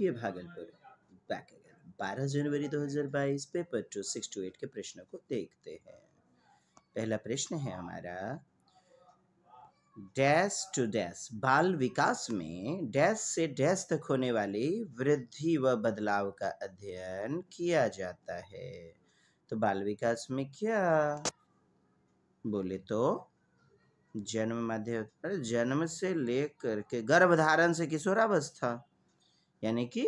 IIT Bhagalpur back again 12 January 2022 paper 2 6 to 8 के प्रश्नों को देखते हैं। पहला प्रश्न है हमारा, डैश टू डैश बाल विकास में डैश से डैश तक होने वाली वृद्धि व बदलाव का अध्ययन किया जाता है। तो बाल विकास में क्या बोले तो जन्म से लेकर के गर्भधारण से किशोरावस्था, यानी कि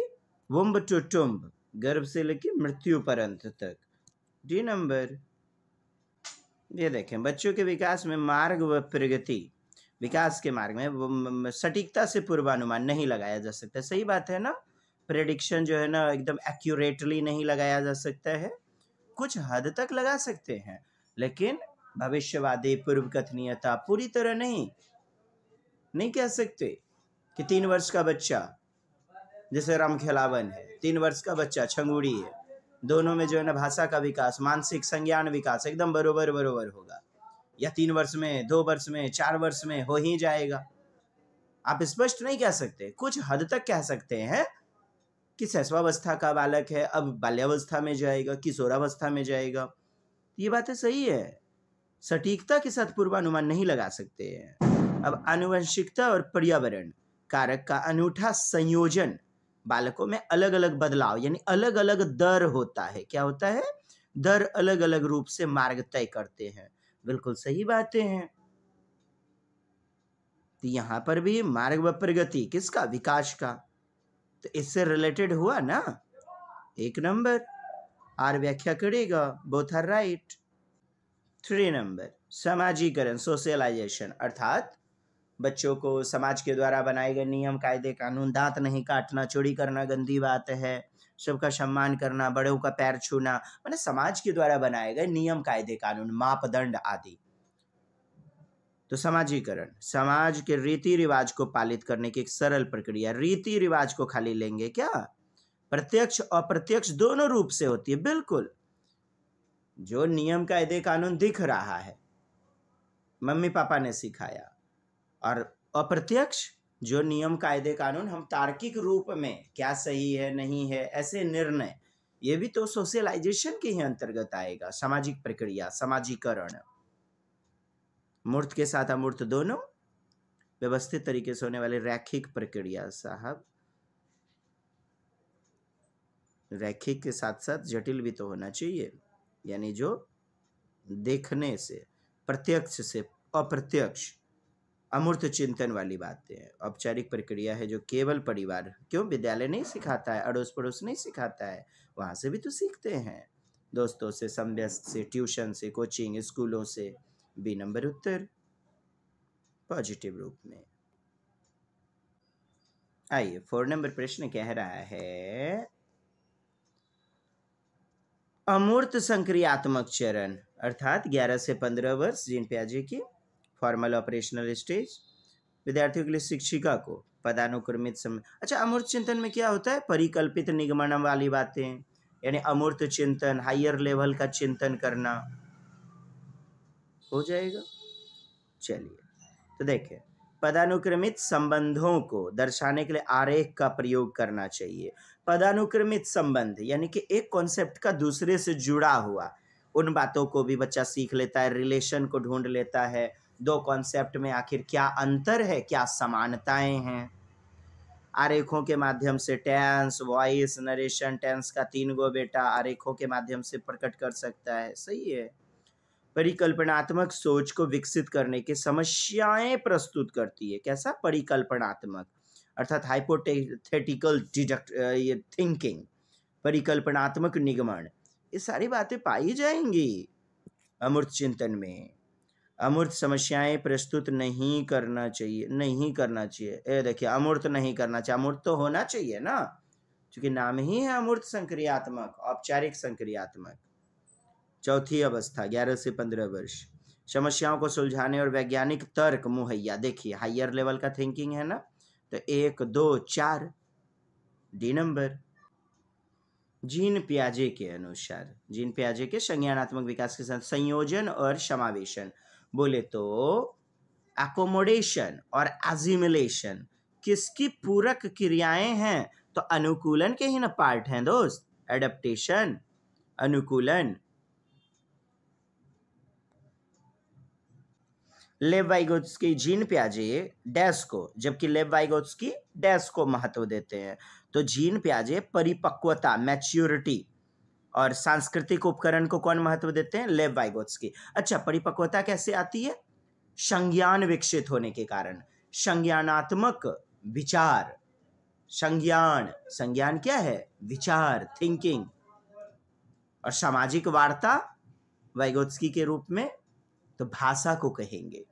वुम्ब टू टुम्ब, गर्भ से लेकर मृत्यु पर्यंत तक। D number. ये देखें, बच्चों के विकास में मार्ग व प्रगति, विकास के मार्ग में सटीकता से पूर्वानुमान नहीं लगाया जा सकता। सही बात है ना, प्रेडिक्शन जो है ना एकदम एक्यूरेटली नहीं लगाया जा सकता है। कुछ हद तक लगा सकते हैं, लेकिन भविष्यवादी पूर्व कथनीयता पूरी तरह नहीं कह सकते कि 3 वर्ष का बच्चा जैसे राम खेलावन है, 3 वर्ष का बच्चा छंगूड़ी है, दोनों में जो है ना भाषा का विकास, मानसिक संज्ञान विकास एकदम बरोबर होगा, या 3 वर्ष में, 2 वर्ष में, 4 वर्ष में हो ही जाएगा। आप स्पष्ट नहीं कह सकते। कुछ हद तक कह सकते हैं कि शैशवावस्था का बालक है, अब बाल्यावस्था में जाएगा, किशोरावस्था में जाएगा। ये बातें सही है, सटीकता के साथ पूर्वानुमान नहीं लगा सकते हैं। अब आनुवंशिकता और पर्यावरण कारक का अनूठा संयोजन, बालकों में अलग अलग बदलाव यानी अलग अलग दर होता है। क्या होता है? दर अलग अलग रूप से मार्ग तय करते हैं। बिल्कुल सही बातें हैं। तो यहां पर भी मार्ग व प्रगति किसका? विकास का। तो इससे रिलेटेड हुआ ना। 1 नंबर। आर व्याख्या करेगा, बोथ आर राइट। 3 नंबर, समाजीकरण, सोशलाइजेशन, अर्थात बच्चों को समाज के द्वारा बनाए गए नियम कायदे कानून, दांत नहीं काटना, चोरी करना गंदी बात है, सबका सम्मान करना, बड़ों का पैर छूना, माने समाज के द्वारा बनाए गए नियम कायदे कानून, मापदंड आदि। तो समाजीकरण, समाज के रीति रिवाज को पालित करने की एक सरल प्रक्रिया। रीति रिवाज को खाली लेंगे क्या? प्रत्यक्ष अप्रत्यक्ष दोनों रूप से होती है। बिल्कुल, जो नियम कायदे कानून दिख रहा है मम्मी पापा ने सिखाया, और अप्रत्यक्ष जो नियम कायदे कानून हम तार्किक रूप में क्या सही है नहीं है ऐसे निर्णय, ये भी तो सोशलाइजेशन के ही अंतर्गत आएगा। सामाजिक प्रक्रिया, समाजीकरण, मूर्त के साथ अमूर्त दोनों व्यवस्थित तरीके से होने वाली रैखिक प्रक्रिया। साहब, रैखिक के साथ साथ जटिल भी तो होना चाहिए, यानी जो देखने से, प्रत्यक्ष से अप्रत्यक्ष, अमूर्त चिंतन वाली बातें हैं। औपचारिक प्रक्रिया है जो केवल परिवार, क्यों विद्यालय नहीं सिखाता है, अड़ोस पड़ोस नहीं सिखाता है, वहां से भी तो सीखते हैं, दोस्तों से, समव्यस्त से, ट्यूशन से, कोचिंग, स्कूलों से। बी नंबर उत्तर पॉजिटिव रूप में। आइए 4 नंबर प्रश्न कह रहा है, अमूर्त संक्रियात्मक चरण अर्थात 11 से 15 वर्ष, जीन पियाजे की फॉर्मल ऑपरेशनल स्टेज, विद्यार्थियों के लिए शिक्षिका को पदानुक्रमित समय। अच्छा, अमूर्त चिंतन में क्या होता है? परिकल्पित निगमन वाली बातें, यानी अमूर्त चिंतन, हायर लेवल का चिंतन करना हो जाएगा। चलिए, तो देखें, पदानुक्रमित संबंधों को दर्शाने के लिए आरेख का प्रयोग करना चाहिए। पदानुक्रमित संबंध यानी कि एक कॉन्सेप्ट का दूसरे से जुड़ा हुआ, उन बातों को भी बच्चा सीख लेता है, रिलेशन को ढूंढ लेता है, 2 कॉन्सेप्ट में आखिर क्या अंतर है, क्या समानताएं हैं। आरेखों के माध्यम से टेंस, वॉइस, नरेशन, टेंस का 3 गो बेटा आरेखों के माध्यम से प्रकट कर सकता है। सही है। परिकल्पनात्मक सोच को विकसित करने की समस्याएं प्रस्तुत करती है। कैसा? परिकल्पनात्मक अर्थात हाइपोथेटिकल थिंकिंग, परिकल्पनात्मक निगमन, ये सारी बातें पाई जाएंगी अमूर्त चिंतन में। अमूर्त समस्याएं प्रस्तुत नहीं करना चाहिए। ये देखिए, अमूर्त नहीं करना चाहिए, अमूर्त तो होना चाहिए ना, क्योंकि नाम ही है अमूर्त संक्रियात्मक, औपचारिक संक्रियात्मक। चौथी अवस्था 11 से 15 वर्ष, समस्याओं को सुलझाने और वैज्ञानिक तर्क मुहैया। देखिए, हायर लेवल का थिंकिंग है ना, तो 1, 2, 4 डी नंबर। जीन पियाजे के अनुसार, जीन पियाजे के संज्ञानात्मक विकास के साथ संयोजन और समावेशन बोले तो एकोमोडेशन और एजिमुलेशन किसकी पूरक क्रियाएं हैं? तो अनुकूलन के ही ना पार्ट हैं दोस्त, एडेप्टेशन, अनुकूलन। लेव वाइगोत्स्की जीन पियाजे डैश को, जबकि लेव वाइगोत्स्की डैश को महत्व देते हैं। तो जीन पियाजे परिपक्वता, मैच्योरिटी, और सांस्कृतिक उपकरण को कौन महत्व देते हैं? लेव वाइगोत्स्की। अच्छा, परिपक्वता कैसे आती है? संज्ञान विकसित होने के कारण, संज्ञानात्मक विचार, संज्ञान क्या है? विचार, थिंकिंग। और सामाजिक वार्ता वाइगोत्स्की के रूप में तो भाषा को कहेंगे।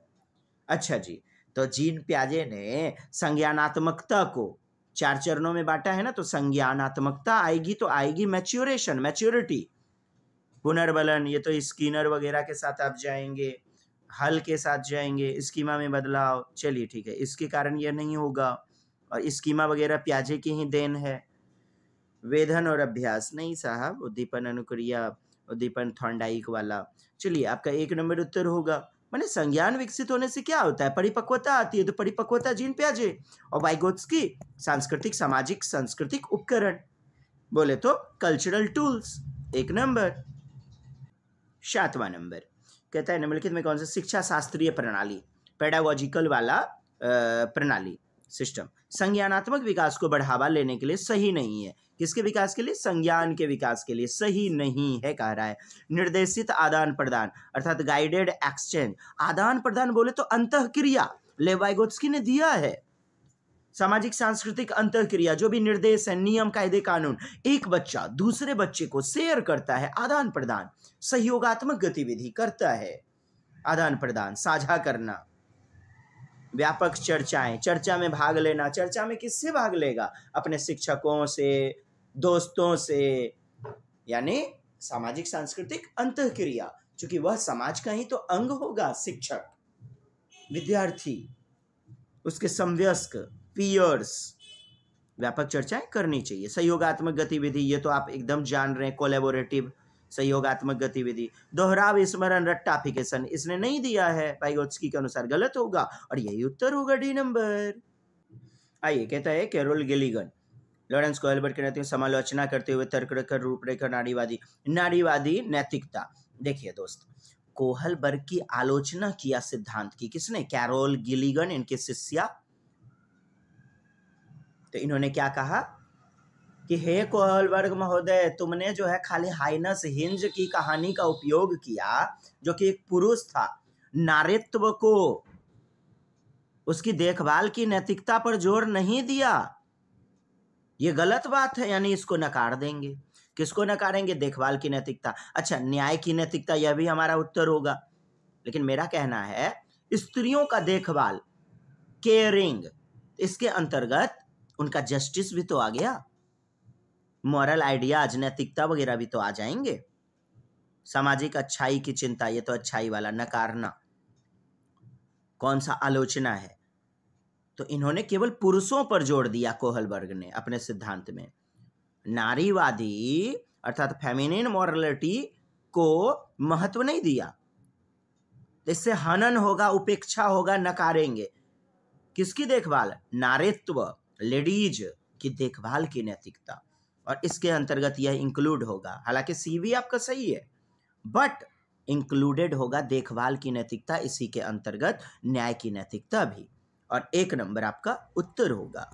अच्छा जी, तो जीन पियाजे ने संज्ञानात्मकता को 4 चरणों में बांटा है ना। तो संज्ञानात्मकता आएगी तो आएगी मैच्योरेशन, मैच्योरिटी, पुनर्बलन, ये तो स्किनर वगैरह के साथ आप जाएंगे, हल के साथ जाएंगे, स्कीमा में बदलाव। चलिए ठीक है, इसके कारण यह नहीं होगा, और स्कीमा वगैरह पियाजे की ही देन है। वेधन और अभ्यास नहीं साहब, उद्दीपन अनुक्रिया, उद्दीपन थॉर्नडाइक वाला। चलिए, आपका 1 नंबर उत्तर होगा। माने संज्ञान विकसित होने से क्या होता है? परिपक्वता आती है। तो परिपक्वता जीन पियाजे, और वाइगोत्स्की सांस्कृतिक, सामाजिक, सांस्कृतिक उपकरण, बोले तो कल्चरल टूल्स। 1 नंबर। 7वां नंबर कहता है निम्नलिखित में कौन सा शिक्षा शास्त्रीय प्रणाली, पेडागोजिकल वाला प्रणाली, सिस्टम, संज्ञानात्मक विकास को बढ़ावा लेने के लिए सही नहीं है? किसके विकास के लिए? संज्ञान के विकास के लिए सही नहीं है, कह रहा है। निर्देशित आदान प्रदान, अर्थात गाइडेड एक्सचेंज, आदान प्रदान बोले तो अंतःक्रिया, लेव वाइगोत्स्की ने दिया है। सामाजिक सांस्कृतिक अंतःक्रिया, जो भी निर्देश है, नियम, कायदे, कानून, एक बच्चा दूसरे बच्चे को शेयर करता है, आदान प्रदान, सहयोगात्मक गतिविधि करता है, आदान प्रदान, साझा करना, व्यापक चर्चाएं, चर्चा में भाग लेना। चर्चा में किससे भाग लेगा? अपने शिक्षकों से, दोस्तों से, यानी सामाजिक सांस्कृतिक अंतःक्रिया, क्योंकि वह समाज का ही तो अंग होगा। शिक्षक, विद्यार्थी, उसके समवयस्क, पीयर्स, व्यापक चर्चाएं करनी चाहिए। सहयोगात्मक गतिविधि, ये तो आप एकदम जान रहे हैं, कोलैबोरेटिव सहयोगात्मक गतिविधि। दोहराव, स्मरण, रट्टाफिकेशन, इसने नहीं दिया है, वाइगोत्स्की के अनुसार गलत होगा, और यही उत्तर होगा, डी नंबर। आइए, कहता है कैरोल गिलिगन लॉरेंस कोहलबर्ग के नेतृत्व में समालोचना करते हुए तर्क, रूपरेखा, नारीवादी नैतिकता। देखिए दोस्त, कोहलबर्ग की आलोचना किया सिद्धांत की किसने? कैरोल गिलिगन, इनके शिष्या। तो इन्होंने क्या कहा कि हे कोहलबर्ग महोदय, तुमने जो है खाली हाइनस हिंज की कहानी का उपयोग किया, जो कि एक पुरुष था, नारीत्व को, उसकी देखभाल की नैतिकता पर जोर नहीं दिया। ये गलत बात है, यानी इसको नकार देंगे। किसको नकारेंगे? देखभाल की नैतिकता। अच्छा, न्याय की नैतिकता, यह भी हमारा उत्तर होगा। लेकिन मेरा कहना है स्त्रियों का देखभाल, केयरिंग, इसके अंतर्गत उनका जस्टिस भी तो आ गया, मॉरल आइडियाज, नैतिकता वगैरह भी तो आ जाएंगे। सामाजिक अच्छाई की चिंता, ये तो अच्छाई वाला, नकारना कौन सा आलोचना है? तो इन्होंने केवल पुरुषों पर जोर दिया कोहलबर्ग ने अपने सिद्धांत में। नारीवादी अर्थात फेमिनिन मॉरलिटी को महत्व नहीं दिया। इससे हनन होगा, उपेक्षा होगा, नकारेंगे। किसकी देखभाल? नारीत्व, लेडीज की देखभाल की नैतिकता, और इसके अंतर्गत यह इंक्लूड होगा। हालांकि सीवी आपका सही है, बट इंक्लूडेड होगा देखभाल की नैतिकता, इसी के अंतर्गत न्याय की नैतिकता भी, और 1 नंबर आपका उत्तर होगा।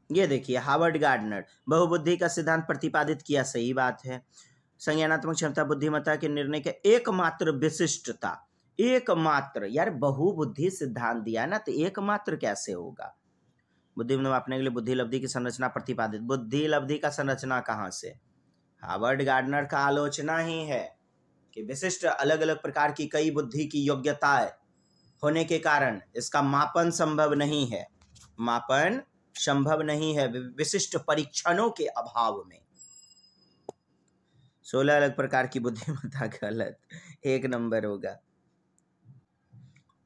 ये देखिए, हार्वर्ड गार्डनर, बहुबुद्धि का सिद्धांत प्रतिपादित किया, सही बात है। संज्ञानात्मक क्षमता, बुद्धिमत्ता के निर्णय के एकमात्र विशिष्टता, एकमात्र, यार बहुबुद्धि सिद्धांत दिया ना, तो एकमात्र कैसे होगा? बुद्धि मापने के लिए बुद्धि लब्धि की संरचना प्रतिपादित। बुद्धि लब्धि का संरचना कहाँ से? हार्वर्ड गार्डनर का आलोचना ही है कि विशिष्ट अलग अलग प्रकार की कई बुद्धि की योग्यताएं होने के कारण इसका मापन संभव नहीं है, मापन संभव नहीं है विशिष्ट परीक्षणों के अभाव में। 16 अलग प्रकार की बुद्धिमत्ता गलत, 1 नंबर होगा।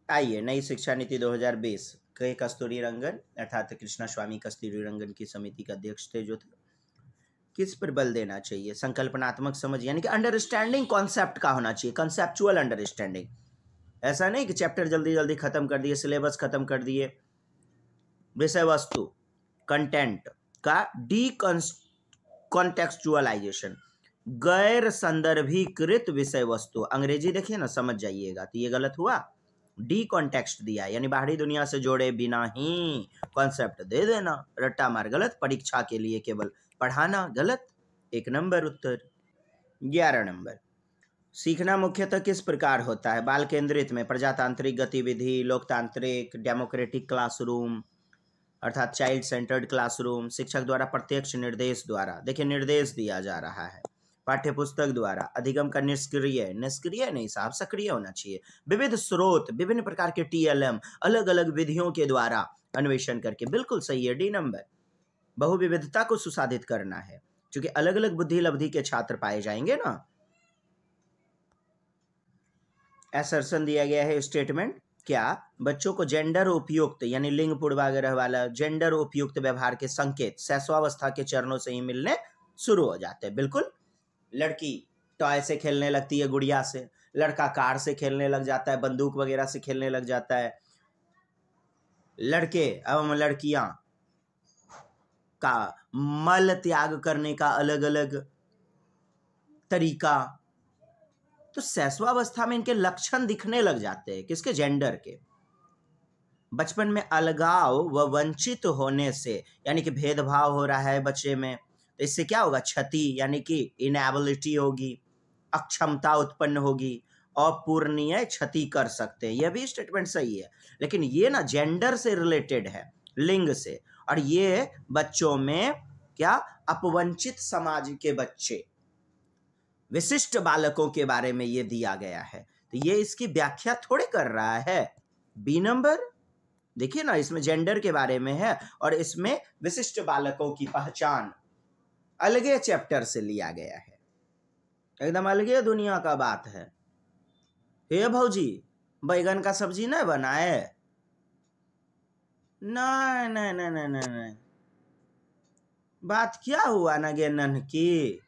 आइए, नई शिक्षा नीति 2020 के कस्तूरी रंगन अर्थात कृष्णा स्वामी कस्तूरी रंगन की समिति का अध्यक्ष थे जो थे, किस पर बल देना चाहिए? संकल्पनात्मक समझ, यानी कि अंडरस्टैंडिंग कॉन्सेप्ट का होना चाहिए, कंसेप्चुअल अंडरस्टैंडिंग। ऐसा नहीं कि चैप्टर जल्दी जल्दी खत्म कर दिए, सिलेबस खत्म कर दिए, विषय वस्तु कंटेंट का कॉन्टेक्सचुअलाइजेशन, गैर संदर्भीकृत विषय वस्तु। अंग्रेजी देखिए ना, समझ जाइएगा। तो ये गलत हुआ, डी कॉन्टेक्स्ट दिया, यानी बाहरी दुनिया से जोड़े बिना ही कॉन्सेप्ट दे देना, रट्टा मार, गलत। परीक्षा के लिए केवल पढ़ाना, गलत। 1 नंबर उत्तर। 11 नंबर, सीखना मुख्यतः किस प्रकार होता है? बाल केंद्रित में, प्रजातांत्रिक गतिविधि, लोकतांत्रिक, डेमोक्रेटिक क्लासरूम अर्थात चाइल्ड सेंटर्ड क्लासरूम, शिक्षक द्वारा प्रत्यक्ष निर्देश द्वारा, देखिए निर्देश दिया जा रहा है, पाठ्य पुस्तक द्वारा, अधिगम का निष्क्रिय, निष्क्रिय नहीं साहब, सक्रिय होना चाहिए, विविध स्रोत, विभिन्न प्रकार के TLM, अलग अलग विधियों के द्वारा अन्वेषण करके, बिल्कुल सही है, D नंबर। बहुविविधता को सुसाधित करना है, क्योंकि अलग अलग बुद्धि लब्धि के छात्र पाए जाएंगे ना। असर्शन दिया गया है स्टेटमेंट, क्या बच्चों को जेंडर उपयुक्त यानी लिंग पूर्वाग्रह वाला जेंडर उपयुक्त व्यवहार के संकेत शैशवावस्था के चरणों से ही मिलने शुरू हो जाते हैं? बिल्कुल। लड़की टॉय से खेलने लगती है, गुड़िया से, लड़का कार से खेलने लग जाता है, बंदूक वगैरह से खेलने लग जाता है, लड़के एवं लड़कियां का मल त्याग करने का अलग अलग तरीका। तो शैशवावस्था में इनके लक्षण दिखने लग जाते हैं, किसके? जेंडर के। बचपन में अलगाव व वंचित होने से, यानी कि भेदभाव हो रहा है बच्चे में, तो इससे क्या होगा? क्षति, यानी कि इनएबिलिटी होगी, अक्षमता उत्पन्न होगी, अपूर्णीय क्षति कर सकते हैं। यह भी स्टेटमेंट सही है, लेकिन ये ना जेंडर से रिलेटेड है, लिंग से, और ये बच्चों में क्या? अपवंचित समाज के बच्चे, विशिष्ट बालकों के बारे में ये दिया गया है, तो ये इसकी व्याख्या थोड़े कर रहा है। B नंबर, देखिए ना, इसमें जेंडर के बारे में है और इसमें विशिष्ट बालकों की पहचान अलगे चैप्टर से लिया गया है, एकदम अलगे दुनिया का बात है। हे भौजी, बैगन का सब्जी न बनाए? नहीं नहीं नहीं नहीं नहीं, बात क्या हुआ ना गे नन्हकी,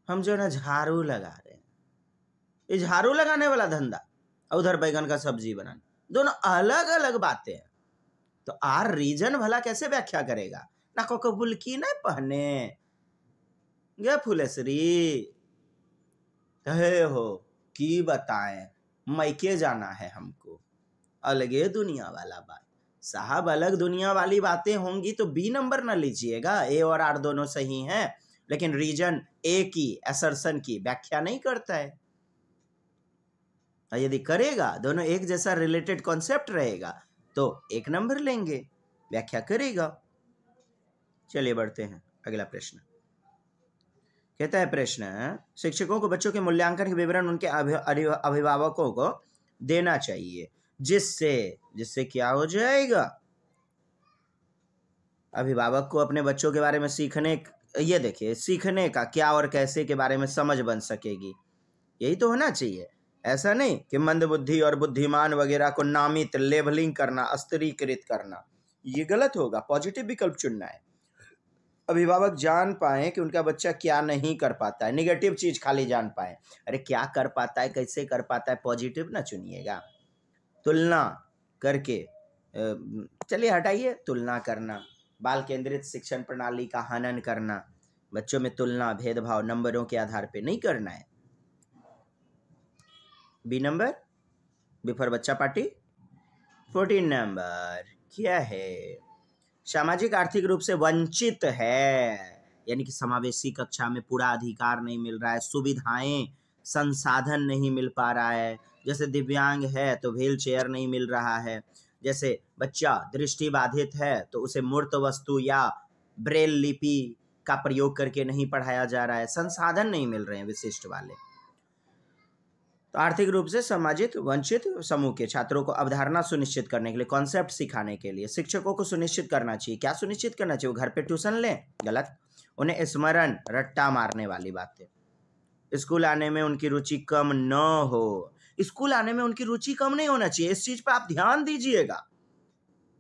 हम जो ना झाड़ू लगा रहे हैं, ये झाड़ू लगाने वाला धंधा और उधर बैगन का सब्जी बनाना, दोनों अलग अलग बातें हैं। तो आर रीजन भला कैसे व्याख्या करेगा? ना को बुलकी नहीं पहने गे फुलेश्वरी, हे हो की बताएं, मैके जाना है हमको, अलगे दुनिया वाला बात साहब। अलग दुनिया वाली बातें होंगी तो B नंबर ना लीजिएगा, A और R दोनों सही हैं, लेकिन रीजन A की असर्शन की व्याख्या नहीं करता है। यदि करेगा, दोनों एक जैसा रिलेटेड कॉन्सेप्ट रहेगा तो 1 नंबर लेंगे, व्याख्या करेगा। चलिए बढ़ते हैं, अगला प्रश्न कहता है, प्रश्न, शिक्षकों को बच्चों के मूल्यांकन के विवरण उनके अभिभावकों को देना चाहिए, जिससे क्या हो जाएगा? अभिभावक को अपने बच्चों के बारे में सीखने, ये देखिए, सीखने का क्या और कैसे के बारे में समझ बन सकेगी, यही तो होना चाहिए। ऐसा नहीं कि मंदबुद्धि और बुद्धिमान वगैरह को नामित, लेबलिंग करना, स्तरीकृत करना, ये गलत होगा। पॉजिटिव विकल्प चुनना है। अभिभावक जान पाए कि उनका बच्चा क्या नहीं कर पाता है, निगेटिव चीज खाली जान पाए, अरे क्या कर पाता है, कैसे कर पाता है, पॉजिटिव ना चुनिएगा। तुलना करके, चलिए हटाइए, तुलना करना, बाल केंद्रित शिक्षण प्रणाली का हनन करना, बच्चों में तुलना, भेदभाव नंबरों के आधार पे नहीं करना है। B नंबर, B फॉर बच्चा पार्टी। 14 नंबर क्या है? सामाजिक आर्थिक रूप से वंचित है, यानी कि समावेशी कक्षा में पूरा अधिकार नहीं मिल रहा है, सुविधाएं, संसाधन नहीं मिल पा रहा है, जैसे दिव्यांग है तो व्हील चेयर नहीं मिल रहा है, जैसे बच्चा दृष्टि बाधित है तो उसे मूर्त वस्तु या ब्रेल लिपि का प्रयोग करके नहीं पढ़ाया जा रहा है, संसाधन नहीं मिल रहे हैं विशिष्ट वाले। तो आर्थिक रूप से सामाजिक वंचित समूह के छात्रों को अवधारणा सुनिश्चित करने के लिए, कॉन्सेप्ट सिखाने के लिए शिक्षकों को सुनिश्चित करना चाहिए, क्या सुनिश्चित करना चाहिए? वो घर पे ट्यूशन लें, गलत। उन्हें स्मरण, रट्टा मारने वाली बातें, स्कूल आने में उनकी रुचि कम न हो, स्कूल आने में उनकी रुचि कम नहीं होना चाहिए, इस चीज पर आप ध्यान दीजिएगा,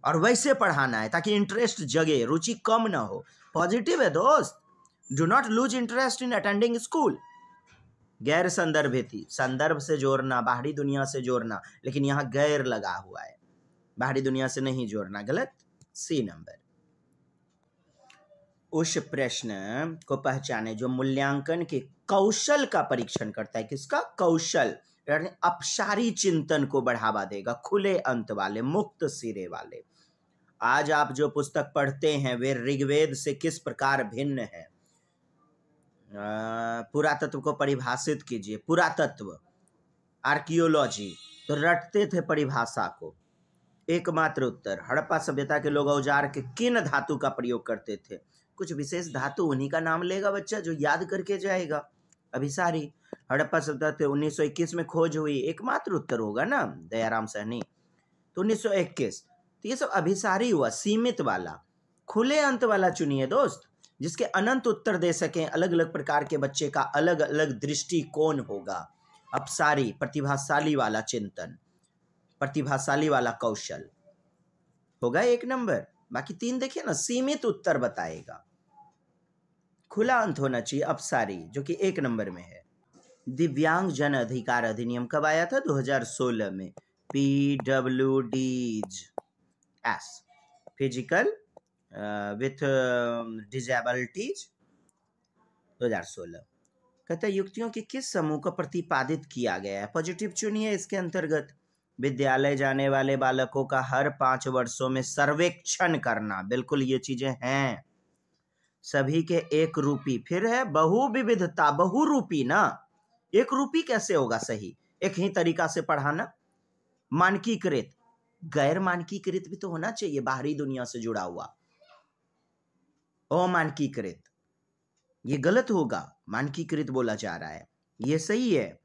और वैसे पढ़ाना है ताकि इंटरेस्ट जगे, रुचि कम ना हो। पॉजिटिव है दोस्त, do not lose interest in attending school. गैर संदर्भित, संदर्भ से जोड़ना, बाहरी दुनिया से जोड़ना, लेकिन यहाँ गैर लगा हुआ है, बाहरी दुनिया से नहीं जोड़ना, गलत। सी नंबर। उस प्रश्न को पहचाने जो मूल्यांकन के कौशल का परीक्षण करता है। किसका? कौशल, यानी अपसारी चिंतन को बढ़ावा देगा, खुले अंत वाले, मुक्त सिरे वाले। आज आप जो पुस्तक पढ़ते हैं वे ऋग्वेद से किस प्रकार भिन्न है? पुरातत्व को परिभाषित कीजिए। पुरातत्व, आर्कियोलॉजी, तो रटते थे परिभाषा को। एकमात्र उत्तर, हड़प्पा सभ्यता के लोग औजार के किन धातु का प्रयोग करते थे? कुछ विशेष धातु, उन्हीं का नाम लेगा बच्चा जो याद करके जाएगा। अभिसारी। हड़प्पा सभ्यता 1921 में खोज हुई, एकमात्र उत्तर होगा ना, दयाराम सहनी। तो 1921, तो ये सब अभिसारी हुआ, सीमित वाला। खुले अंत वाला चुनिए दोस्त, जिसके अनंत उत्तर दे सकें। अलग अलग प्रकार के बच्चे का अलग अलग दृष्टिकोण होगा। अपसारी, प्रतिभाशाली वाला चिंतन, प्रतिभाशाली वाला कौशल होगा 1 नंबर। बाकी 3 देखिए ना, सीमित उत्तर बताएगा। खुला अंत होना चाहिए अपसारी, जो कि 1 नंबर में है। दिव्यांग जन अधिकार अधिनियम कब आया था? 2016 में। PWDs, physical with disabilities, 2016। कहता है युक्तियों के किस समूह को प्रतिपादित किया गया है? पॉजिटिव चुनिए इसके अंतर्गत। विद्यालय जाने वाले बालकों का हर 5 वर्षों में सर्वेक्षण करना, बिल्कुल ये चीजें हैं। सभी के एक रूपी, फिर है बहुविविधता, बहुरूपी ना, एक रूपी कैसे होगा सही? एक ही तरीका से पढ़ाना। मानकीकृत, गैर मानकीकृत भी तो होना चाहिए, बाहरी दुनिया से जुड़ा हुआ। अमानकीकृत, ये गलत होगा, मानकीकृत बोला जा रहा है, ये सही है।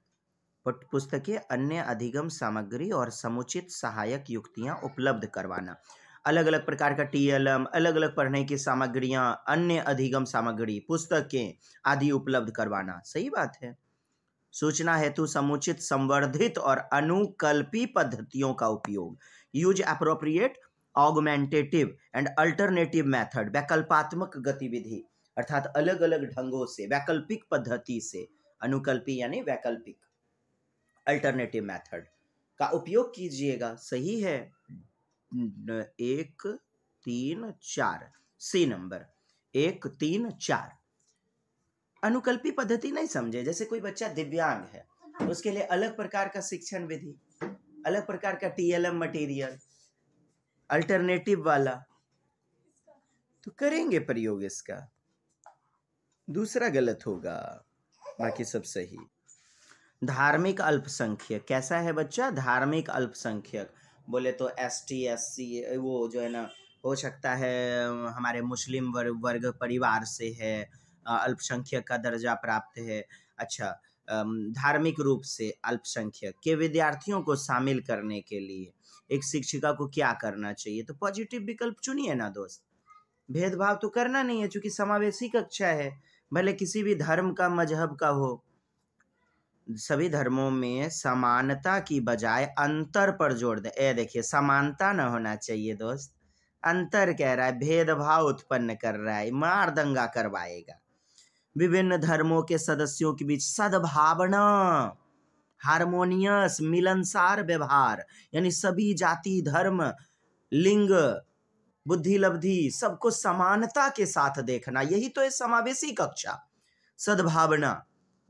पुस्तकें, अन्य अधिगम सामग्री और समुचित सहायक युक्तियां उपलब्ध करवाना। अलग अलग प्रकार का TLM, अलग अलग पढ़ने की सामग्रियां, अन्य अधिगम सामग्री, पुस्तकें आदि उपलब्ध करवाना, सही बात है। सूचना हेतु समुचित, संवर्धित और अनुकल्पी पद्धतियों का उपयोग। Use appropriate, augmentative and alternative method, वैकल्पात्मक गतिविधि, अर्थात अलग अलग ढंगों से, वैकल्पिक पद्धति से। अनुकल्पी यानी वैकल्पिक, अल्टरनेटिव मेथड का उपयोग कीजिएगा, सही है। 1, 3, 4, सी नंबर, 1, 3, 4। अनुकल्पी पद्धति नहीं समझे, जैसे कोई बच्चा दिव्यांग है तो उसके लिए अलग प्रकार का शिक्षण विधि, अलग प्रकार का TLM मटेरियल, अल्टरनेटिव वाला, तो करेंगे प्रयोग इसका। दूसरा गलत होगा, बाकी सब सही। धार्मिक अल्पसंख्यक कैसा है बच्चा? धार्मिक अल्पसंख्यक बोले तो ST SC, वो जो है ना, हो सकता है हमारे मुस्लिम वर्ग परिवार से है, अल्पसंख्यक का दर्जा प्राप्त है। अच्छा, धार्मिक रूप से अल्पसंख्यक के विद्यार्थियों को शामिल करने के लिए एक शिक्षिका को क्या करना चाहिए? तो पॉजिटिव विकल्प चुनिए ना दोस्त। भेदभाव तो करना नहीं है, चूंकि समावेशी कक्षा है, भले किसी भी धर्म का, मजहब का हो। सभी धर्मों में समानता की बजाय अंतर पर जोर दे। देखिए, समानता न होना चाहिए दोस्त, अंतर कह रहा है, भेदभाव उत्पन्न कर रहा है, मार दंगा करवाएगा। विभिन्न धर्मों के सदस्यों के बीच सद्भावना, हार्मोनियस, मिलनसार व्यवहार, यानी सभी जाति, धर्म, लिंग, बुद्धि लब्धि, सबको समानता के साथ देखना, यही तो है समावेशी कक्षा। सद्भावना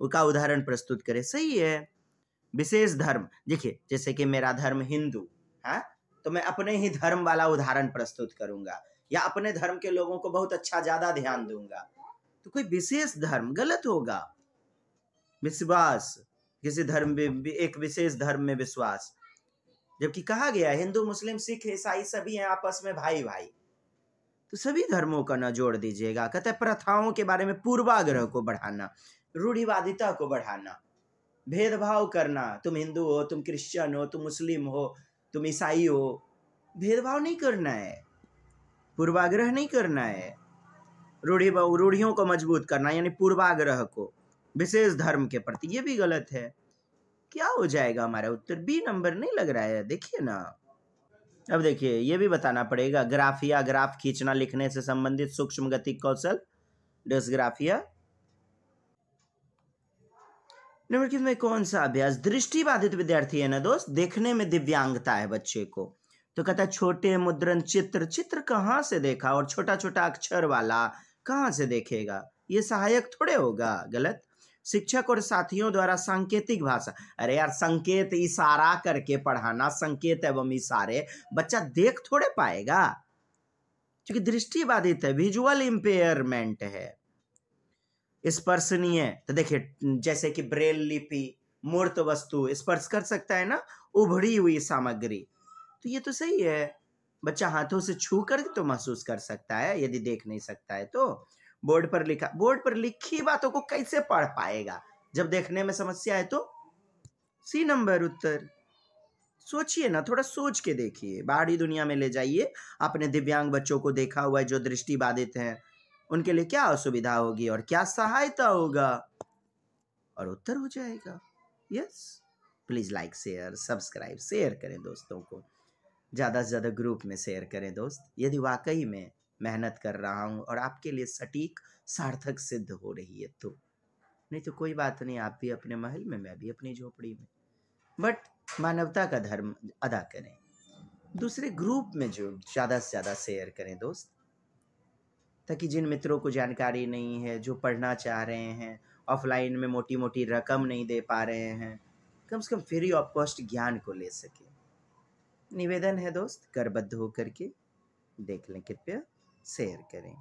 का उदाहरण प्रस्तुत करें, सही है। विशेष धर्म, देखिए जैसे कि मेरा धर्म हिंदू है, तो मैं अपने ही धर्म वाला उदाहरण प्रस्तुत करूंगा, या अपने धर्म के लोगों को बहुत अच्छा ज्यादा ध्यान दूंगा। तो कोई विशेष धर्म गलत होगा। विश्वास, किसी धर्म में, एक विशेष धर्म में विश्वास, जबकि कहा गया हिंदू, मुस्लिम, सिख, ईसाई सभी हैं आपस में भाई भाई, तो सभी धर्मों का न जोड़ दीजिएगा। कहते हैं प्रथाओं के बारे में पूर्वाग्रह को बढ़ाना, रूढ़िवादिता को बढ़ाना, भेदभाव करना, तुम हिंदू हो, तुम क्रिश्चियन हो, तुम मुस्लिम हो, तुम ईसाई हो, भेदभाव नहीं करना है, पूर्वाग्रह नहीं करना है। रूढ़ियों को मजबूत करना, यानी पूर्वाग्रह को विशेष धर्म के प्रति, ये भी गलत है। क्या हो जाएगा हमारा उत्तर? B नंबर नहीं लग रहा है, देखिए ना। अब देखिए, ये भी बताना पड़ेगा, ग्राफिया, ग्राफ खींचना, लिखने से संबंधित सूक्ष्म गतिक कौशल, डिस्ग्राफिया। निम्नलिखित में कौन सा अभ्यास, दृष्टि बाधित विद्यार्थी है ना दोस्त, देखने में दिव्यांगता है बच्चे को, तो कहता है छोटे मुद्रण चित्र, चित्र कहाँ से देखा, और छोटा छोटा अक्षर वाला कहाँ से देखेगा, ये सहायक थोड़े होगा, गलत। शिक्षक और साथियों द्वारा सांकेतिक भाषा, अरे यार संकेत इशारा करके पढ़ाना, संकेत एवं इशारे बच्चा देख थोड़े पाएगा, क्योंकि दृष्टि बाधित है, विजुअल इंपेयरमेंट है। स्पर्शनीय, तो देखिए जैसे कि ब्रेल लिपि, मूर्त वस्तु स्पर्श कर सकता है ना, उभरी हुई सामग्री, तो ये तो सही है, बच्चा हाथों से छू कर तो महसूस कर सकता है, यदि देख नहीं सकता है तो। बोर्ड पर लिखा, बोर्ड पर लिखी बातों को कैसे पढ़ पाएगा जब देखने में समस्या है, तो सी नंबर उत्तर। सोचिए ना, थोड़ा सोच के देखिए, बाहरी दुनिया में ले जाइए अपने दिव्यांग बच्चों को, देखा हुआ है जो दृष्टि बाधित हैं, उनके लिए क्या असुविधा होगी और क्या सहायता होगा, और उत्तर हो जाएगा। Yes, please like share subscribe, share करें दोस्तों को, ज़्यादा से ज़्यादा ग्रुप में शेयर करें दोस्त, यदि वाकई में मेहनत कर रहा हूँ और आपके लिए सटीक सार्थक सिद्ध हो रही है तो। नहीं तो कोई बात नहीं, आप भी अपने महल में, मैं भी अपनी झोपड़ी में, बट मानवता का धर्म अदा करें। दूसरे ग्रुप में जो ज़्यादा से ज़्यादा शेयर करें दोस्त, ताकि जिन मित्रों को जानकारी नहीं है, जो पढ़ना चाह रहे हैं, ऑफलाइन में मोटी मोटी रकम नहीं दे पा रहे हैं, कम से कम फ्री ऑफ कॉस्ट ज्ञान को ले सके। निवेदन है दोस्त, करबद्ध होकर के देख लें, कृपया शेयर करें।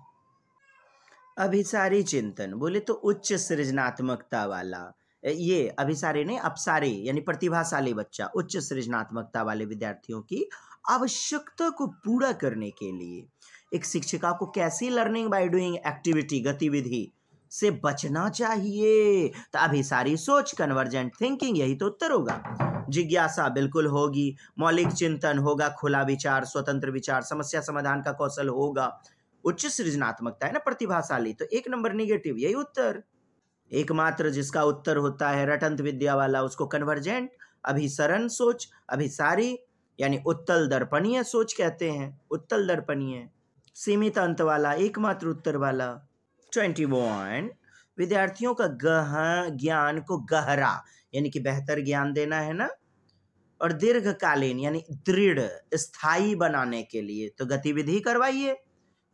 अभिसारी चिंतन बोले तो उच्च सृजनात्मकता वाला, ये अभिसारी नहीं अपसारी यानी प्रतिभाशाली बच्चा, उच्च सृजनात्मकता वाले विद्यार्थियों की आवश्यकता को पूरा करने के लिए एक शिक्षिका को कैसी लर्निंग बाय डूइंग एक्टिविटी, गतिविधि से बचना चाहिए, तो अभिसारी सोच, कन्वर्जेंट थिंकिंग, यही तो उत्तर होगा। जिज्ञासा बिल्कुल होगी, मौलिक चिंतन होगा, खुला विचार, स्वतंत्र विचार, समस्या समाधान का कौशल होगा, उच्च सृजनात्मकता है ना प्रतिभाशाली, तो एक नंबर निगेटिव, यही उत्तर। एकमात्र जिसका उत्तर होता है रटंत विद्या वाला, उसको कन्वर्जेंट, अभिसरण सोच, अभिसारी यानी उत्तल दर्पणीय सोच कहते हैं, उत्तल दर्पणीय। सीमित अंत वाला, एकमात्र उत्तर वाला। 21 विद्यार्थियों का ज्ञान को गहरा यानी कि बेहतर ज्ञान देना है ना, और दीर्घकालीन यानी दृढ़ स्थायी बनाने के लिए तो गतिविधि करवाइए।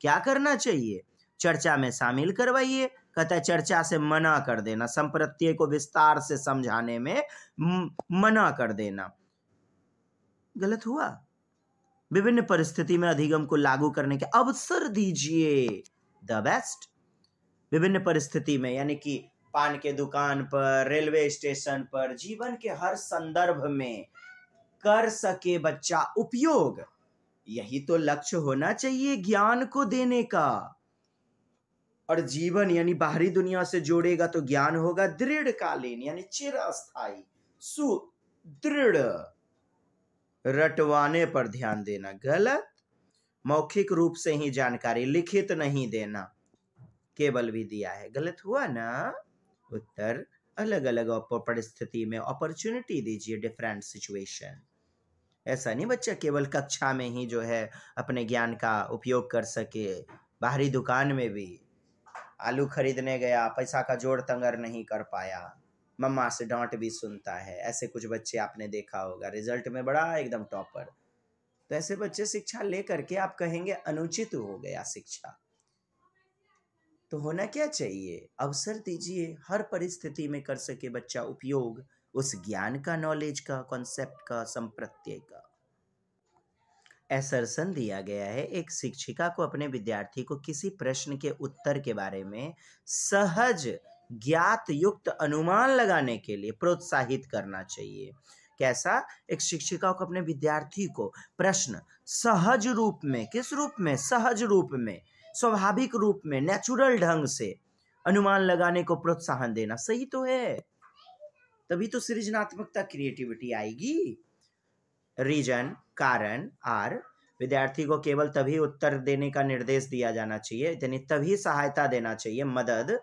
क्या करना चाहिए, चर्चा में शामिल करवाइए, कहता है चर्चा से मना कर देना, संप्रत्यय को विस्तार से समझाने में मना कर देना, गलत हुआ। विभिन्न परिस्थिति में अधिगम को लागू करने के अवसर दीजिए, द बेस्ट। विभिन्न परिस्थिति में यानी कि पान के दुकान पर, रेलवे स्टेशन पर, जीवन के हर संदर्भ में कर सके बच्चा उपयोग, यही तो लक्ष्य होना चाहिए ज्ञान को देने का। और जीवन यानी बाहरी दुनिया से जोड़ेगा तो ज्ञान होगा दृढ़कालीन यानी चिरस्थायी, सुदृढ़। रटवाने पर ध्यान देना, गलत। मौखिक रूप से ही जानकारी, लिखित नहीं देना, केवल भी दिया है, गलत हुआ ना। उत्तर अलग अलग परिस्थिति में अपॉर्चुनिटी दीजिए, डिफरेंट सिचुएशन। ऐसा नहीं बच्चा केवल कक्षा में ही जो है अपने ज्ञान का उपयोग कर सके, बाहरी दुकान में भी आलू खरीदने गया, पैसा का जोड़ तंगर नहीं कर पाया, मम्मा से डांट भी सुनता है, ऐसे कुछ बच्चे आपने देखा होगा, रिजल्ट में बड़ा एकदम टॉपर। तो ऐसे बच्चे शिक्षा ले करके आप कहेंगे अनुचित हो गया शिक्षा। तो होना क्या चाहिए, अवसर दीजिए, हर परिस्थिति में कर सके बच्चा उपयोग उस ज्ञान का, नॉलेज का, कॉन्सेप्ट का, संप्रत्यय का। असर्सन दिया गया है, एक शिक्षिका को अपने विद्यार्थी को किसी प्रश्न के उत्तर के बारे में सहज ज्ञात युक्त अनुमान लगाने के लिए प्रोत्साहित करना चाहिए। कैसा, एक शिक्षिका को अपने विद्यार्थी को प्रश्न सहज रूप में, किस रूप में, सहज रूप में, स्वाभाविक रूप में, नेचुरल ढंग से अनुमान लगाने को प्रोत्साहन देना, सही तो है, तभी तो सृजनात्मकता, क्रिएटिविटी आएगी। रीजन, कारण, आर, विद्यार्थी को केवल तभी उत्तर देने का निर्देश दिया जाना चाहिए, यानी तभी सहायता देना चाहिए, मदद,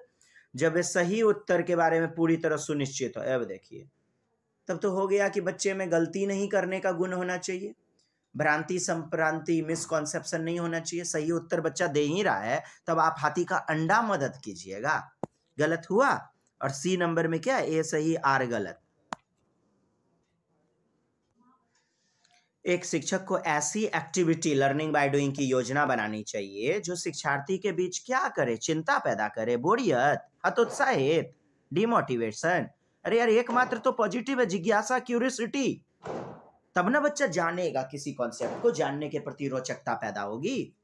जब वे सही उत्तर के बारे में पूरी तरह सुनिश्चित हो। अब देखिए, तब तो हो गया कि बच्चे में गलती नहीं करने का गुण होना चाहिए, भ्रांति, संप्रांति, मिसकॉन्सेप्शन नहीं होना चाहिए, सही उत्तर बच्चा दे ही रहा है, तब आप हाथी का अंडा मदद कीजिएगा, गलत हुआ। और सी नंबर में क्या, ए सही आर गलत। एक शिक्षक को ऐसी एक्टिविटी लर्निंग बाय डूइंग की योजना बनानी चाहिए जो शिक्षार्थी के बीच क्या करे, चिंता पैदा करे, बोरियत, हतोत्साहित, डिमोटिवेशन। अरे यार एकमात्र तो पॉजिटिव है, जिज्ञासा, क्यूरियोसिटी। तब ना बच्चा जानेगा, किसी कॉन्सेप्ट को जानने के प्रति रोचकता पैदा होगी।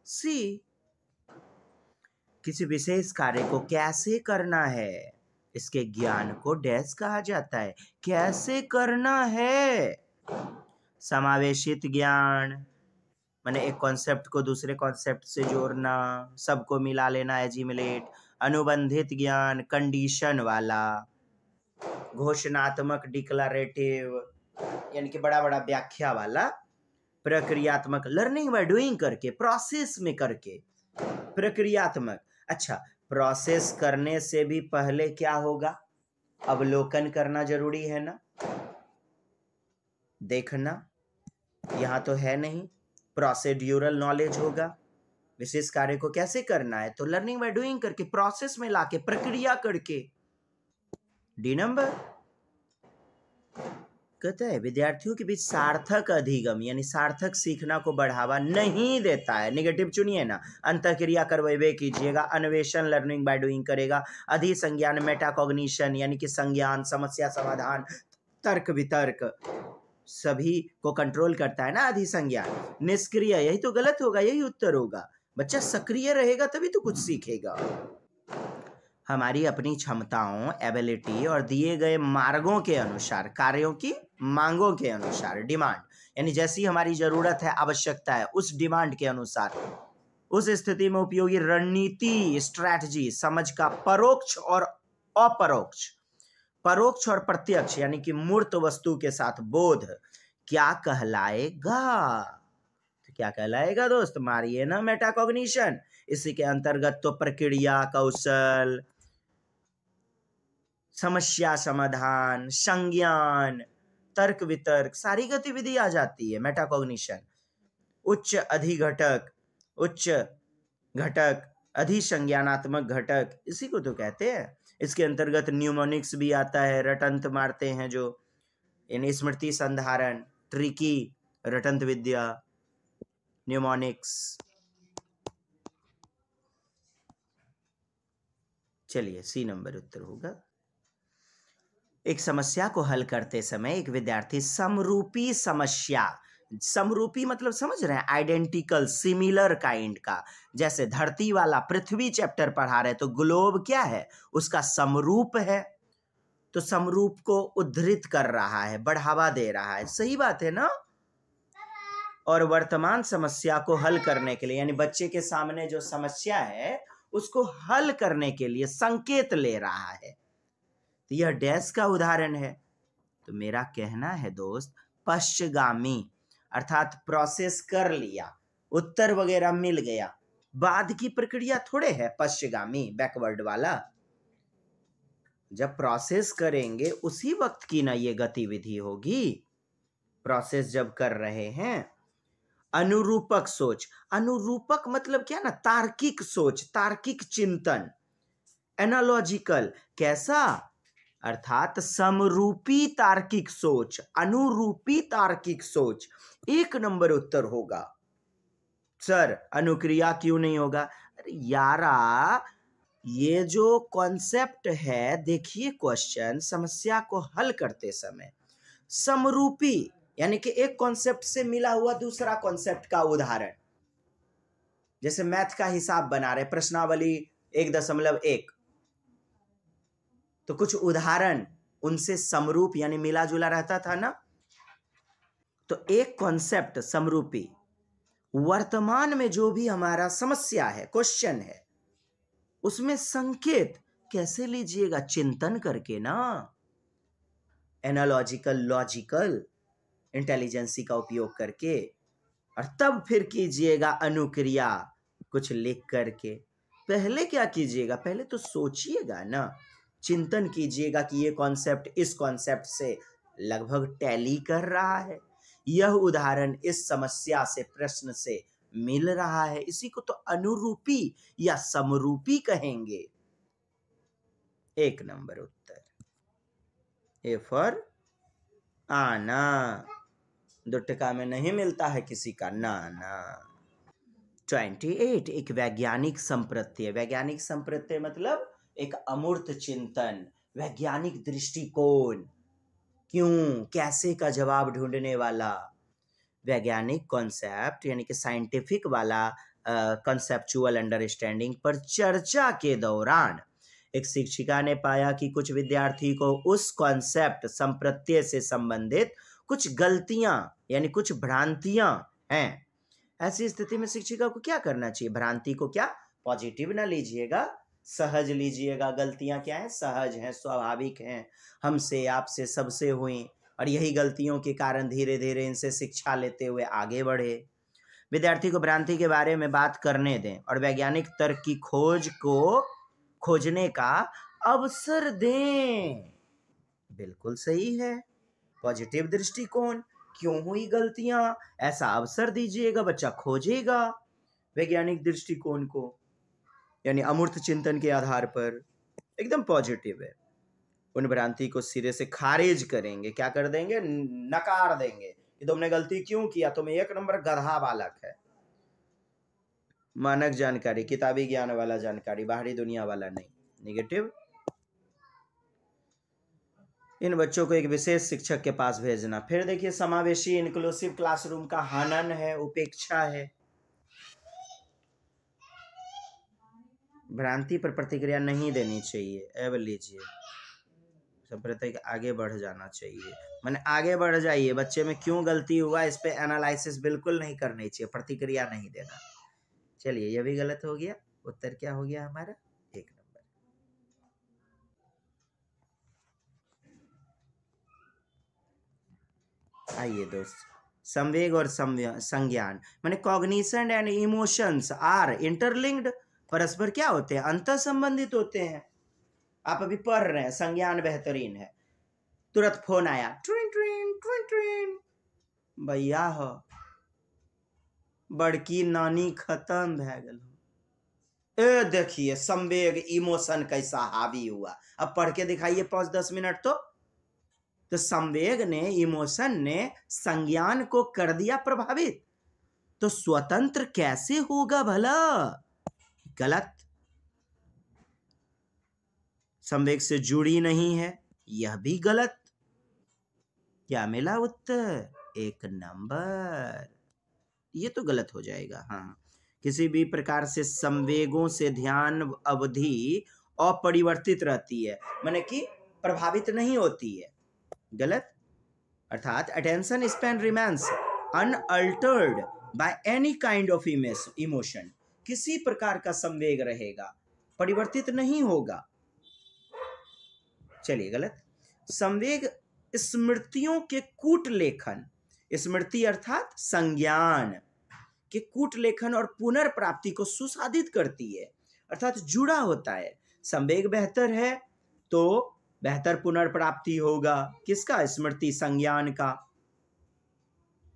सी, किसी विशेष कार्य को कैसे करना है, इसके ज्ञान को डैश कहा जाता है, कैसे करना है। समावेशित ज्ञान माने एक कॉन्सेप्ट को दूसरे कॉन्सेप्ट से जोड़ना, सबको मिला लेना, एजिमुलेट। अनुबंधित ज्ञान, कंडीशन वाला। घोषणात्मक, डिक्लेरेटिव, यानी कि बड़ा बड़ा व्याख्या वाला। प्रक्रियात्मक, लर्निंग बाय डूइंग करके, प्रोसेस में करके। प्रक्रियात्मक, अच्छा प्रोसेस करने से भी पहले क्या होगा, अवलोकन करना जरूरी है ना, देखना। यहां तो है नहीं, प्रोसीड्यूरल नॉलेज होगा। विशेष कार्य को कैसे करना है, तो लर्निंग बाय डूइंग करके, प्रोसेस में लाके, प्रक्रिया करके। डी नंबर कहता है विद्यार्थियों के बीच सार्थक अधिगम यानी सार्थक सीखना को बढ़ावा नहीं देता है। नेगेटिव चुनिए ना। अंतःक्रिया करवावे कीजिएगा, अन्वेषण लर्निंग बाय डूइंग करेगा, अधिसंज्ञान मेटाकॉग्निशन यानी कि संज्ञान, समस्या समाधान, तर्क वितर्क सभी को कंट्रोल करता है ना अधिसंज्ञान। निष्क्रिय, यही तो गलत होगा, यही उत्तर होगा। बच्चा सक्रिय रहेगा तभी तो कुछ सीखेगा। हमारी अपनी क्षमताओं, एबिलिटी और दिए गए मार्गों के अनुसार, कार्यों की मांगों के अनुसार, डिमांड यानी जैसी हमारी जरूरत है, आवश्यकता है, उस डिमांड के अनुसार उस स्थिति में उपयोगी रणनीति, स्ट्रैटेजी, समझ का परोक्ष और अपरोक्ष, परोक्ष और प्रत्यक्ष यानी कि मूर्त वस्तु के साथ बोध क्या कहलाएगा, तो क्या कहलाएगा दोस्त, मारिए ना मेटाकॉग्निशन। इसी के अंतर्गत तो प्रक्रिया, कौशल, समस्या समाधान, संज्ञान, तर्क वितर्क, सारी गतिविधि आ जाती है मेटाकॉग्निशन। उच्च अधिघटक, उच्च घटक, अधिसंज्ञानात्मक घटक, इसी को तो कहते हैं। इसके अंतर्गत न्यूमोनिक्स भी आता है, रटंत मारते हैं जो, यानी स्मृति संधारण, ट्रिकी, रटंत विद्या, न्यूमोनिक्स। चलिए सी नंबर उत्तर होगा। एक समस्या को हल करते समय एक विद्यार्थी समरूपी समस्या, समरूपी मतलब समझ रहे हैं, आइडेंटिकल, सिमिलर काइंड का, जैसे धरती वाला पृथ्वी चैप्टर पढ़ा रहे तो ग्लोब क्या है, उसका समरूप है, तो समरूप को उद्धृत कर रहा है, बढ़ावा दे रहा है, सही बात है ना। और वर्तमान समस्या को हल करने के लिए यानी बच्चे के सामने जो समस्या है उसको हल करने के लिए संकेत ले रहा है, तो यह डैश का उदाहरण है। तो मेरा कहना है दोस्त, पश्चगामी अर्थात प्रोसेस कर लिया, उत्तर वगैरह मिल गया, बाद की प्रक्रिया थोड़े है पश्चगामी, बैकवर्ड वाला। जब प्रोसेस करेंगे उसी वक्त की ना ये गतिविधि होगी, प्रोसेस जब कर रहे हैं। अनुरूपक सोच, अनुरूपक मतलब क्या ना, तार्किक सोच, तार्किक चिंतन। एनालॉजिकल कैसा, अर्थात समरूपी तार्किक सोच, अनुरूपी तार्किक सोच। एक नंबर उत्तर होगा। सर अनुक्रिया क्यों नहीं होगा, अरे यारा ये जो कॉन्सेप्ट है, देखिए क्वेश्चन, समस्या को हल करते समय समरूपी यानी कि एक कॉन्सेप्ट से मिला हुआ दूसरा कॉन्सेप्ट का उदाहरण, जैसे मैथ का हिसाब बना रहे, प्रश्नावली 1.1, तो कुछ उदाहरण उनसे समरूप यानी मिला जुला रहता था ना। तो एक कॉन्सेप्ट समरूपी, वर्तमान में जो भी हमारा समस्या है, क्वेश्चन है, उसमें संकेत कैसे लीजिएगा, चिंतन करके ना, एनालॉजिकल, लॉजिकल इंटेलिजेंसी का उपयोग करके, और तब फिर कीजिएगा अनुक्रिया कुछ लिख करके। पहले क्या कीजिएगा, पहले तो सोचिएगा ना, चिंतन कीजिएगा कि ये कॉन्सेप्ट इस कॉन्सेप्ट से लगभग टैली कर रहा है, यह उदाहरण इस समस्या से, प्रश्न से मिल रहा है, इसी को तो अनुरूपी या समरूपी कहेंगे। एक नंबर उत्तर। ए फॉर आना। 2 टका में नहीं मिलता है किसी का नाना। 28 एक वैज्ञानिक संप्रत्यय। वैज्ञानिक संप्रत्यय मतलब एक अमूर्त चिंतन, वैज्ञानिक दृष्टिकोण, क्यों कैसे का जवाब ढूंढने वाला। वैज्ञानिक कॉन्सेप्ट यानी कि साइंटिफिक वाला कंसेप्चुअल अंडरस्टैंडिंग पर चर्चा के दौरान एक शिक्षिका ने पाया कि कुछ विद्यार्थी को उस कॉन्सेप्ट संप्रत्यय से संबंधित कुछ गलतियां यानी कुछ भ्रांतियां हैं। ऐसी स्थिति में शिक्षिका को क्या करना चाहिए? भ्रांति को क्या पॉजिटिव ना लीजिएगा, सहज लीजिएगा। गलतियां क्या है? सहज हैं, स्वाभाविक हैं, हमसे आपसे सबसे हुई, और यही गलतियों के कारण धीरे धीरे इनसे शिक्षा लेते हुए आगे बढ़े। विद्यार्थी को भ्रांति के बारे में बात करने दें और वैज्ञानिक तर्क की खोज को खोजने का अवसर दें। बिल्कुल सही है, पॉजिटिव दृष्टिकोण, क्यों हुई गलतियां, ऐसा अवसर दीजिएगा, बच्चा खोजेगा वैज्ञानिक दृष्टिकोण को, यानी अमूर्त चिंतन के आधार पर। एकदम पॉजिटिव है। उन भ्रांति को सिरे से खारिज करेंगे, क्या कर देंगे? नकार देंगे कि तुमने गलती क्यों किया, तुम एक नंबर गधा बालक है। मानक जानकारी, किताबी ज्ञान वाला जानकारी, बाहरी दुनिया वाला नहीं, नेगेटिव। इन बच्चों को एक विशेष शिक्षक के पास भेजना। फिर देखिए समावेशी इंक्लूसिव क्लासरूम का हनन है, उपेक्षा है। भ्रांति पर प्रतिक्रिया नहीं देनी चाहिए। अब लीजिए संप्रत्यय आगे बढ़ जाना चाहिए, माने आगे बढ़ जाइए। बच्चे में क्यों गलती हुआ इस पे एनालिसिस बिल्कुल नहीं करनी चाहिए, प्रतिक्रिया नहीं देना। चलिए ये भी गलत हो गया। उत्तर क्या हो गया हमारा? एक नंबर। आइए दोस्त, संवेग और संज्ञान माने cognition and emotions are interlinked. परस्पर क्या होते हैं? अंतर संबंधित होते हैं। आप अभी पढ़ रहे हैं, संज्ञान बेहतरीन है, तुरंत फोन आया, ट्रिन ट्रिन ट्रिन ट्रिन, भैया हो बड़की नानी खत्म भै गल। ए देखिए संवेग इमोशन कैसा हावी हुआ। अब पढ़ के दिखाइए 5-10 मिनट। तो संवेग ने, इमोशन ने संज्ञान को कर दिया प्रभावित, तो स्वतंत्र कैसे होगा भला? गलत। संवेग से जुड़ी नहीं है, यह भी गलत। क्या मिला उत्तर? एक नंबर। ये तो गलत हो जाएगा। हाँ, किसी भी प्रकार से संवेगों से ध्यान अवधि अपरिवर्तित रहती है, माने कि प्रभावित नहीं होती है। गलत। अर्थात attention span remains unaltered by any kind of emotion. किसी प्रकार का संवेग रहेगा, परिवर्तित नहीं होगा। चलिए गलत। संवेग स्मृतियों के कूट लेखन, स्मृति अर्थात संज्ञान के कूट लेखन और पुनर्प्राप्ति को सुसाधित करती है, अर्थात जुड़ा होता है। संवेग बेहतर है तो बेहतर पुनर्प्राप्ति होगा। किसका? स्मृति संज्ञान का।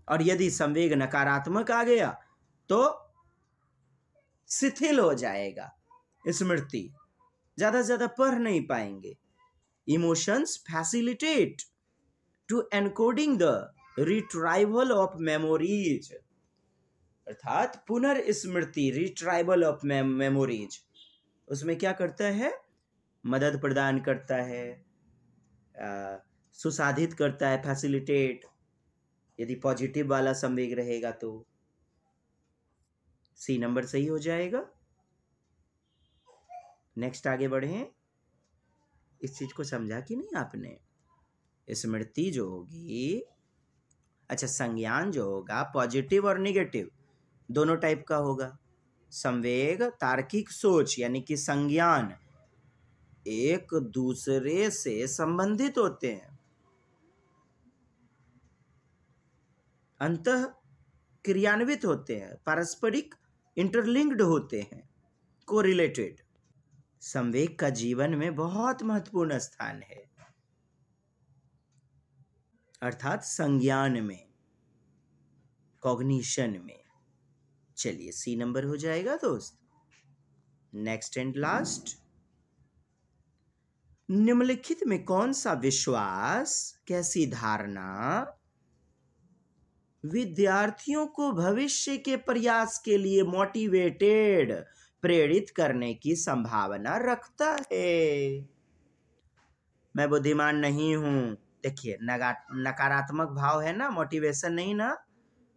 और यदि संवेग नकारात्मक आ गया तो शिथिल हो जाएगा स्मृति, ज्यादा से ज्यादा पढ़ नहीं पाएंगे। Emotions facilitate to encoding the retrieval of memories, अर्थात पुनर्स्मृति, रिट्राइवल ऑफ मेमोरीज, उसमें क्या करता है? मदद प्रदान करता है, सुसाधित करता है, फैसिलिटेट। यदि पॉजिटिव वाला संवेग रहेगा तो सी नंबर सही हो जाएगा। नेक्स्ट आगे बढ़े। इस चीज को समझा कि नहीं आपने? स्मृति जो होगी, अच्छा संज्ञान जो होगा पॉजिटिव और निगेटिव दोनों टाइप का होगा। संवेग तार्किक सोच यानी कि संज्ञान एक दूसरे से संबंधित होते हैं, अंतः क्रियान्वित होते हैं, पारस्परिक इंटरलिंक्ड होते हैं, कोरिलेटेड। संवेग का जीवन में बहुत महत्वपूर्ण स्थान है, अर्थात संज्ञान में, कॉग्निशन में। चलिए सी नंबर हो जाएगा दोस्त। नेक्स्ट एंड लास्ट, निम्नलिखित में कौन सा विश्वास, कैसी धारणा विद्यार्थियों को भविष्य के प्रयास के लिए मोटिवेटेड, प्रेरित करने की संभावना रखता है? मैं बुद्धिमान नहीं हूं। देखिए, नकारात्मक भाव है ना, मोटिवेशन नहीं ना,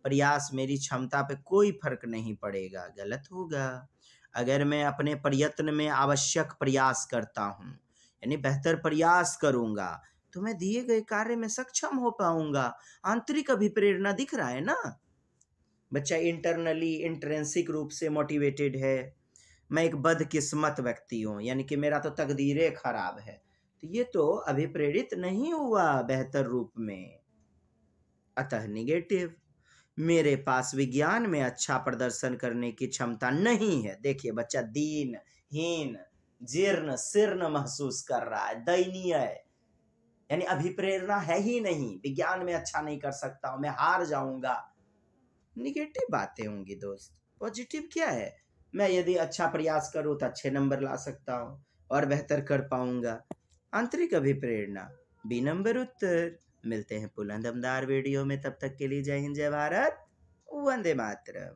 प्रयास, मेरी क्षमता पे कोई फर्क नहीं पड़ेगा, गलत होगा। अगर मैं अपने प्रयत्न में आवश्यक प्रयास करता हूं, यानी बेहतर प्रयास करूंगा, तो मैं दिए गए कार्य में सक्षम हो पाऊंगा। आंतरिक अभिप्रेरणा दिख रहा है ना। बच्चा इंटरनली, इंट्रिंसिक रूप से मोटिवेटेड है। मैं एक बदकिस्मत व्यक्ति हूं, यानी कि मेरा तो तकदीरें खराब है, तो ये तो अभिप्रेरित नहीं हुआ बेहतर रूप में। अतः निगेटिव, मेरे पास विज्ञान में अच्छा प्रदर्शन करने की क्षमता नहीं है। देखिए बच्चा दीन, हीन, जीर्ण शीर्ण महसूस कर रहा है, दयनीय है, यानी अभिप्रेरणा है ही नहीं, विज्ञान में अच्छा नहीं कर सकता हूं, मैं हार जाऊंगा। निगेटिव बातें होंगी दोस्त। पॉजिटिव क्या है? मैं यदि अच्छा प्रयास करूं तो अच्छे नंबर ला सकता हूं और बेहतर कर पाऊंगा। आंतरिक अभिप्रेरणा, बी नंबर उत्तर। मिलते हैं पुनः दमदार वीडियो में, तब तक के लिए जय हिंद, जय भारत, वंदे मातरम।